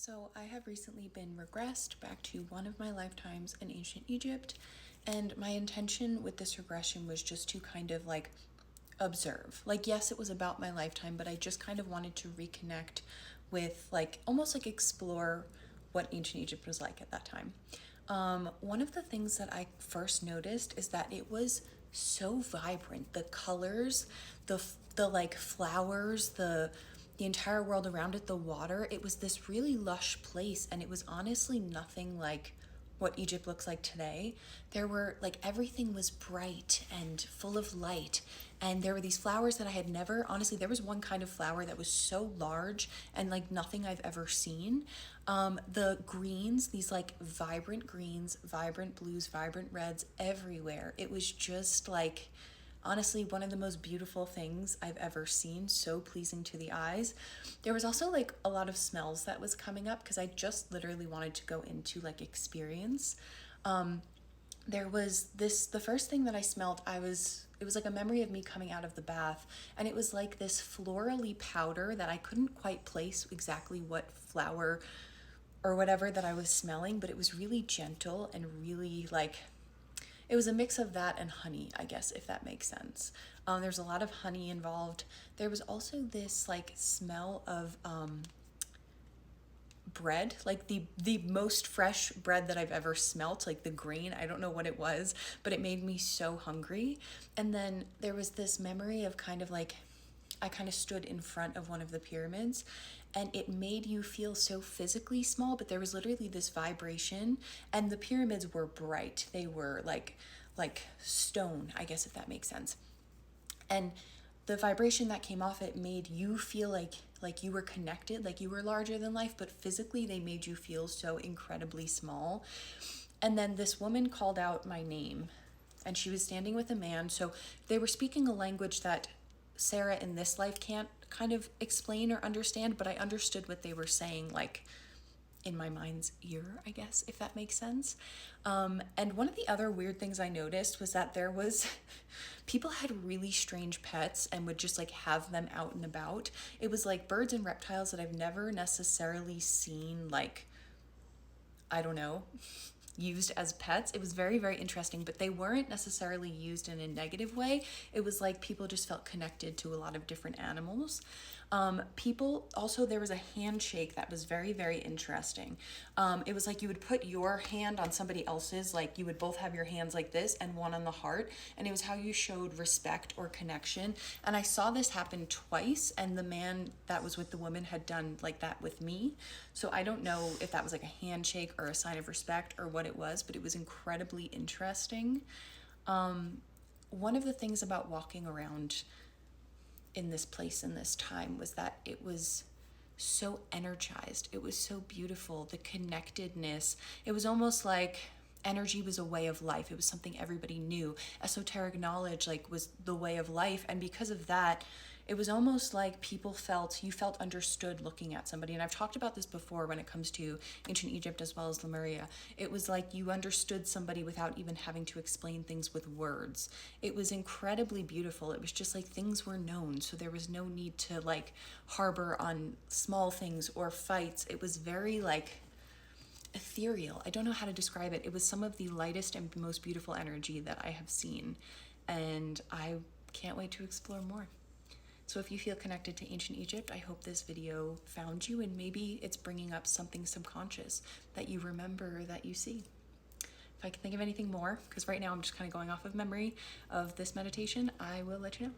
So I have recently been regressed back to one of my lifetimes in ancient Egypt, and my intention with this regression was just to kind of like observe. Like, yes, it was about my lifetime, but I just kind of wanted to reconnect with, like, almost like explore what ancient Egypt was like at that time. One of the things that I first noticed is that it was so vibrant. The colors, the like flowers, the entire world around it, the water, it was this really lush place, and it was honestly nothing like what Egypt looks like today. There were like everything was bright and full of light, and there were these flowers that I had never, honestly, there was one kind of flower that was so large and like nothing I've ever seen. The greens, these like vibrant greens, vibrant blues, vibrant reds everywhere. It was just like, honestly, one of the most beautiful things I've ever seen, so pleasing to the eyes. There was also like a lot of smells that was coming up because I just literally wanted to go into like experience. There was this, the first thing that I smelled, it was like a memory of me coming out of the bath, and it was like this florally powder that I couldn't quite place exactly what flower or whatever that I was smelling, but it was really gentle and really like, it was a mix of that and honey, I guess, if that makes sense. There's a lot of honey involved. There was also this like smell of bread, like the most fresh bread that I've ever smelt, like the grain. I don't know what it was, but it made me so hungry. And then there was this memory of kind of like, I kind of stood in front of one of the pyramids, and it made you feel so physically small, but there was literally this vibration, and the pyramids were bright. They were like stone, I guess, if that makes sense. And the vibration that came off it made you feel like you were connected, like you were larger than life, but physically they made you feel so incredibly small. And then this woman called out my name, and she was standing with a man, so they were speaking a language that Sarah in this life can't kind of explain or understand, but I understood what they were saying, like in my mind's ear, I guess, if that makes sense. And one of the other weird things I noticed was that there was people had really strange pets and would just like have them out and about. It was like birds and reptiles that I've never necessarily seen, like, I don't know, used as pets. It was very, very interesting, but they weren't necessarily used in a negative way. It was like people just felt connected to a lot of different animals. People also, there was a handshake that was very, very interesting. It was like you would put your hand on somebody else's, like you would both have your hands like this and one on the heart, and it was how you showed respect or connection. And I saw this happen twice, and the man that was with the woman had done like that with me. So I don't know if that was like a handshake or a sign of respect or what it was, but it was incredibly interesting. One of the things about walking around in this place in this time was that it was so energized. It was so beautiful. The connectedness. It was almost like energy was a way of life. It was something everybody knew. Esoteric knowledge like was the way of life, and because of that, it was almost like you felt understood looking at somebody. And I've talked about this before when it comes to ancient Egypt as well as Lemuria. It was like you understood somebody without even having to explain things with words. It was incredibly beautiful. It was just like things were known, so there was no need to like harbor on small things or fights. It was very like ethereal. I don't know how to describe it. It was some of the lightest and most beautiful energy that I have seen, and I can't wait to explore more. So if you feel connected to ancient Egypt, I hope this video found you, and maybe it's bringing up something subconscious that you remember, that you see. If I can think of anything more, because right now I'm just kind of going off of memory of this meditation, I will let you know.